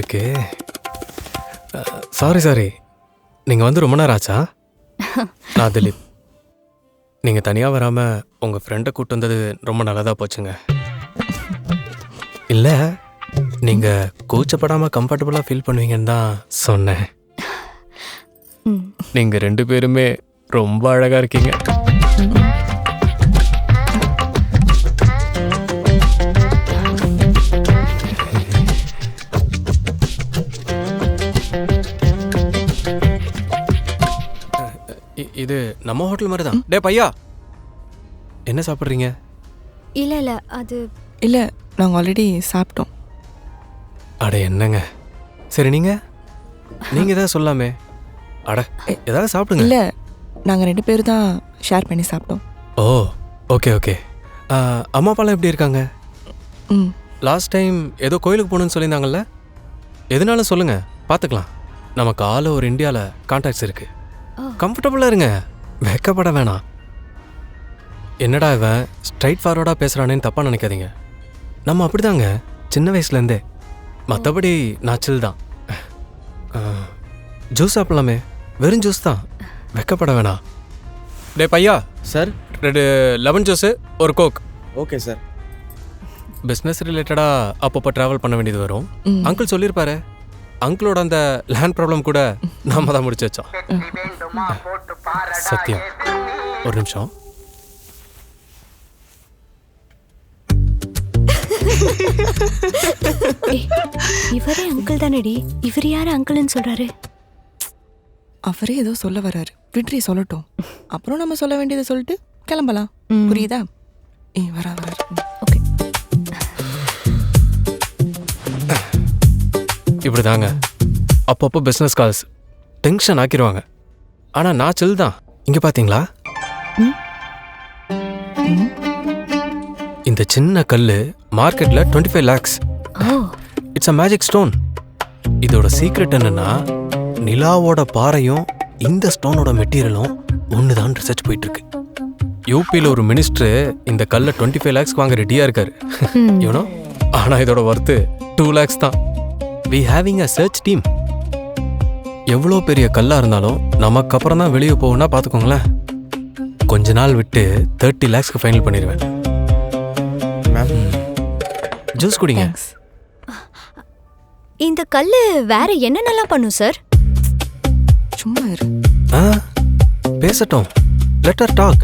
இருக்கு. சாரி நீங்கள் வந்து ரொம்ப நேரம் ஆச்சா? நான் திலீப். நீங்கள் தனியாக வராமல் உங்கள் ஃப்ரெண்டை கூப்பிட்டு வந்தது ரொம்ப நல்லதாக போச்சுங்க. இல்லை, நீங்கள் கூச்சப்படாமல் கம்ஃபர்டபுளாக ஃபீல் பண்ணுவீங்கன்னு தான் சொன்னேன். நீங்கள் 2 பேருமே ரொம்ப அழகாக இருக்கீங்க. இது நம்ம ஹோட்டல் மாதிரி தான். டே பையா, என்ன சாப்பிட்றீங்க? இல்லை அது இல்லை, நாங்கள் ஆல்ரெடி சாப்பிட்டோம். அட என்னங்க, சரி நீங்கள் எதாவது சொல்லாமே. அட ஏதாவது சாப்பிடுங்க. இல்லை, நாங்கள் 2 பேரும் தான் ஷேர் பண்ணி சாப்பிட்டோம். ஓ ஓகே. அம்மா அப்பாலாம் எப்படி இருக்காங்க? ம். லாஸ்ட் டைம் ஏதோ கோயிலுக்கு போகணுன்னு சொல்லியிருந்தாங்கல்ல, எதுனாலும் சொல்லுங்கள், பார்த்துக்கலாம். நமக்கு ஆல் ஓவர் இந்தியாவில் கான்டாக்ட்ஸ் இருக்குது. கம்ஃபர்டபுளாக இருங்க, வெக்கப்பட வேணாம். என்னடா இவன் ஸ்ட்ரைட் ஃபார்வர்டாக பேசுகிறானேன்னு தப்பாக நினைக்காதீங்க. நம்ம அப்படிதாங்க சின்ன வயசுலேருந்தே. மற்றபடி நாச்சில் தான். ஜூஸ் சாப்பிடலாமே, வெறும் ஜூஸ் தான், வெக்கப்பட வேணாம். டே பையா சார், 2 லெமன் ஜூஸு, ஒரு கோக். Okay sir. பிஸ்னஸ் ரிலேட்டடாக அப்பப்போ ட்ராவல் பண்ண வேண்டியது வரும். அங்கிள் சொல்லியிருப்பாரு. அங்கிளோட அந்த லேண்ட் ப்ராப்ளம் கூட நாம தான் முடிச்சு வச்சோம். சத்தியம், ஒரு நிமிஷம். இவரே அங்கிள் தானடி. இவர் யாரு அங்கிள்னு சொல்றாரு? அவரே ஏதோ சொல்ல வராரு, விட்ரி சொல்லட்டும். அப்புறம் நம்ம சொல்ல வேண்டியதை சொல்லிட்டு கிளம்பலாம். புரியுதா? வராரு. ஓகே. இப்படி தாங்க அப்பப்போ பிஸ்னஸ் கால்ஸ் டென்ஷன் ஆக்கிடுவாங்க. ஆனால் நான் சில் தான். இங்கே பார்த்தீங்களா, இந்த சின்ன கல் மார்க்கெட்டில் 25 lakhs. It's a magic stone. இதோட சீக்ரெட் என்னன்னா, நிலாவோட பாறையும் இந்த ஸ்டோனோட மெட்டீரியலும் ஒன்று தான் ரிசர்ச் போயிட்டு இருக்கு. யூபியில் ஒரு மினிஸ்டர் இந்த கல்லை 25 lakhs வாங்க ரெடியாக இருக்காரு. யூனோ, ஆனால் இதோட ஒர்த்து 2 lakhs தான். We having a church team. எவ்வளோ பெரிய கல்லாக இருந்தாலும் நமக்கு அப்புறம் தான் வெளியே போகும்னா பார்த்துக்கோங்களேன். கொஞ்ச நாள் விட்டு 30 lakhsக்கு ஃபைனல் பண்ணிடுவேன். மேம், ஜூஸ் குடிங்க. இந்த கல்லு வேற என்னென்னலாம் பண்ணும் சார்? சும்மா இரு. பேசட்டும், லெட்டர் டாக்.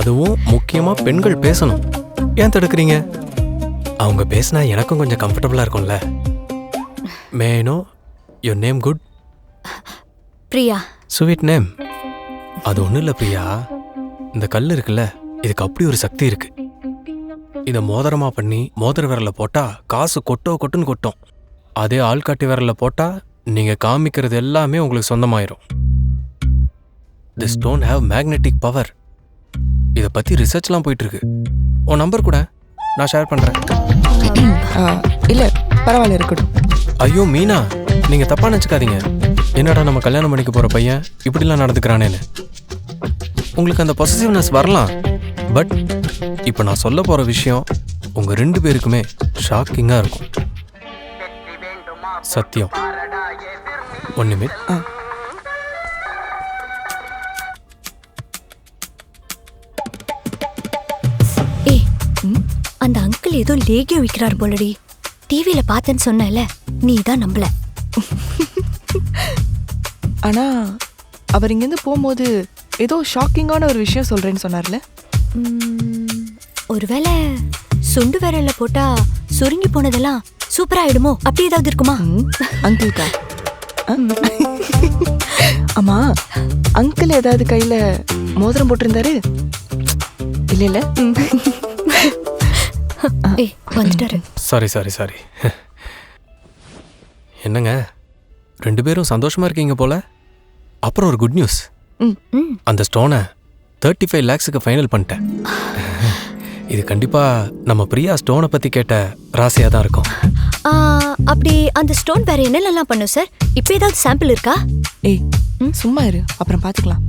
அதுவும் முக்கியமாக பெண்கள் பேசணும். ஏன் தடுக்கிறீங்க? அவங்க பேசினா எனக்கும் கொஞ்சம் கம்ஃபர்டபுளாக இருக்கும்ல. May I know your name? Good. Priya. Sweet name. அது ஒன்றும் இல்லை பிரியா, இந்த கல் இருக்குல்ல, இதுக்கு அப்படி ஒரு சக்தி இருக்கு. இதை மோதிரமா பண்ணி மோதிர விரலில் போட்டா காசு கொட்டுன்னு கொட்டும். அதே ஆள்காட்டி விரலில் போட்டா நீங்க காமிக்கிறது எல்லாமே உங்களுக்கு சொந்தமாயிரும். The stone have magnetic power. இதை பத்தி ரிசர்ச்லாம் போயிட்டு இருக்கு. உன் நம்பர் கூட நான் ஷேர் பண்றேன். இல்லை, பரவாயில்ல, இருக்கட்டும். ஐயோ மீனா, நீங்க தப்பா நினச்சிக்காதீங்க. என்னடா நம்ம கல்யாணம் பண்ணிக்க போற பையன் இப்படிலாம் நடந்துக்கிறானேன்னு. உங்களுக்கு அந்த பொசசிவ்னஸ் வரலாம். பட் இப்போ நான் சொல்ல போற விஷயம் உங்க 2 பேருக்குமே ஷாக்கிங்கா இருக்கும். சத்தியம். 1 நிமிட். அந்த அங்கிள் ஏதோ லேகியம் விற்கிறார் போலடி. டிவியில பார்த்தேன்னு சொன்னல, நீ தான் நம்பல. ஆனா அவர் இங்கேருந்து போகும்போது ஏதோ ஷாக்கிங்கான ஒரு விஷயம் சொல்றேன்னு சொன்னார்ல. ஒருவேளை சுண்டு விரல்ல போட்டா சுருங்கி போனதெல்லாம் சூப்பரா ஆயிடுமோ, அப்படி ஏதாவது இருக்குமா? அங்கிள்கா? ஆமா, அங்கிள் ஏதாவது கையில மோதிரம் போட்டிருந்தாரு? இல்ல இல்ல, வந்துட்டாரு. சாரி. என்னங்க 2 பேரும் சந்தோஷமா இருக்கீங்க போல. அப்புறம் ஒரு குட் நியூஸ். அந்த ஸ்டோனை 35 lakhsக்கு ஃபைனல் பண்ணிட்டேன். இது கண்டிப்பா நம்ம பிரியா ஸ்டோனை பத்தி கேட்ட ராசியா தான் இருக்கும். அப்படி அந்த ஸ்டோன் வேற என்னெல்லாம் பண்ணும் சார்? இப்போ ஏதாவது சாம்பிள் இருக்கா? சும்மா இரு, அப்புறம் பாத்துக்கலாம்.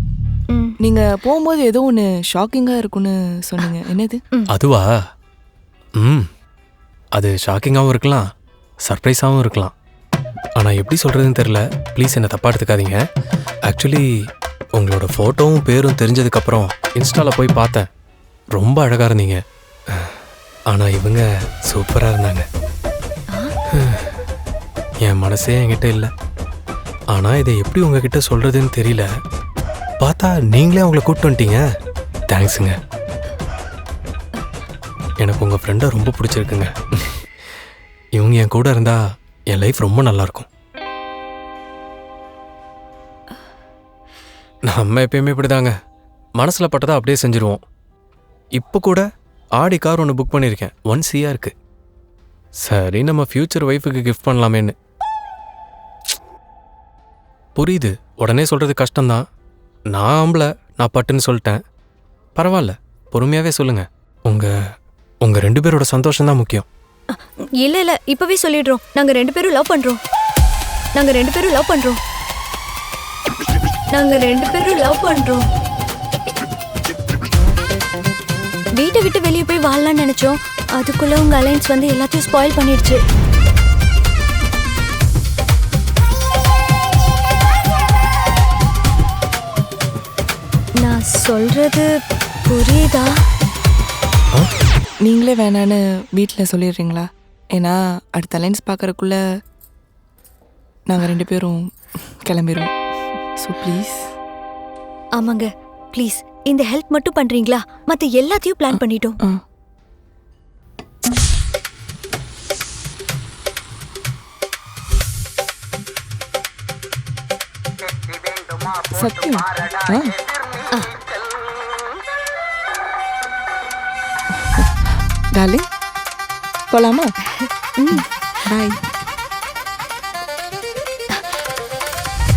நீங்க போகும்போது ஏதோ ஒன்று ஷாக்கிங்கா இருக்குன்னு சொன்னீங்க, என்னது? அதுவா? அது ஷாக்கிங்காகவும் இருக்கலாம், சர்ப்ரைஸாகவும் இருக்கலாம். ஆனால் எப்படி சொல்கிறதுன்னு தெரில, ப்ளீஸ் என்னை தப்பாக எடுத்துக்காதீங்க. ஆக்சுவலி உங்களோட ஃபோட்டோவும் பேரும் தெரிஞ்சதுக்கப்புறம் இன்ஸ்டாவில் போய் பார்த்தேன். ரொம்ப அழகாக இருந்தீங்க. ஆனால் இவங்க சூப்பராக இருந்தாங்க. என் மனசே என்கிட்ட இல்லை. ஆனால் இதை எப்படி உங்ககிட்ட சொல்கிறதுன்னு தெரியல. பார்த்தா நீங்களே அவங்கள கூப்பிட்டு வந்துட்டீங்க. தேங்க்ஸுங்க. எனக்கு உங்கள் ஃப்ரெண்டை ரொம்ப பிடிச்சிருக்குங்க. இவங்க என் கூட இருந்தால் என் லைஃப் ரொம்ப நல்லாயிருக்கும். நம்ம எப்பயுமே இப்படிதாங்க, மனசில் பட்டதை அப்படியே செஞ்சுருவோம். இப்போ கூட ஆடி கார் ஒன்று புக் பண்ணியிருக்கேன். 1 CR இருக்குது. சரி, நம்ம ஃப்யூச்சர் ஒய்ஃபுக்கு கிஃப்ட் பண்ணலாமேன்னு. புரியுது, உடனே சொல்கிறது கஷ்டம்தான். நான் ஆம்பளை, நான் பட்டுன்னு சொல்லிட்டேன். பரவாயில்ல, பொறுமையாகவே சொல்லுங்கள். உங்கள் 2 பேரோட சந்தோஷம்தான் முக்கியம். இல்ல இல்ல, இப்பவே சொல்லிடுறோம். நாங்க 2 பேரும் லவ் பண்றோம். நாங்க 2 பேரும் லவ் பண்றோம். நாங்க 2 பேரும் லவ் பண்றோம். வீட்டை விட்டு வெளியே போய் வாழலாம்னு நினைச்சோம். அதுக்குள்ள உங்க அலைன்ஸ் வந்து எல்லாத்தையும் ஸ்பாயில் பண்ணிடுச்சு. நான் சொல்றது புரியுதா? நீங்களே வேணான்னு வீட்டில் சொல்லிடுறீங்களா? ஏன்னா அடுத்த அலைன்ஸ் பார்க்கறக்குள்ள நாங்கள் 2 பேரும் கிளம்பிடுவோம். So please. ஆமாங்க, ப்ளீஸ் இந்த ஹெல்ப் மட்டும் பண்றீங்களா? மத்த எல்லாத்தையும் பிளான் பண்ணிட்டோம். சத்தியம். டார்லிங், போலாமா? பாய்.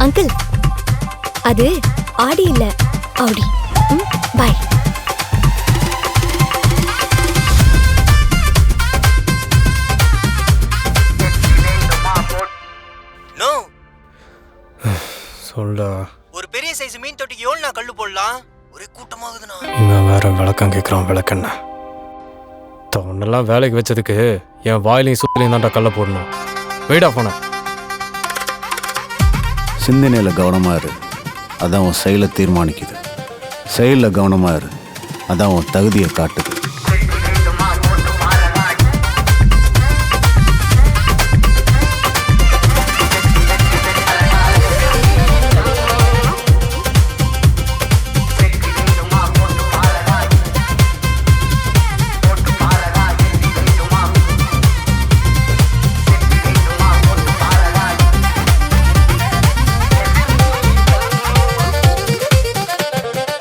அங்கிள், அது ஆடி இல்ல, ஆடி. பாய். நோ, சொல்டா. ஒரு பெரிய சைஸ் மீன் தொட்டிக்கு எவ்வளோ நான் கல்லு போடலாம்? ஒரே கூட்டமாகுதுண்ணா. இவன் வேற விளக்கம் கேட்குறான். விளக்கண்ண தவனெல்லாம் வேலைக்கு வச்சதுக்கு என் வாயிலையும் சுத்திலையும் தான்டா கல்ல போடணும். வெயிடா போன. சிந்தனையில் கவனமாக இரு, அதான் உன் செயலை தீர்மானிக்குது. செயலில் கவனமாக இரு, அதான் உன் தகுதியை காட்டுது.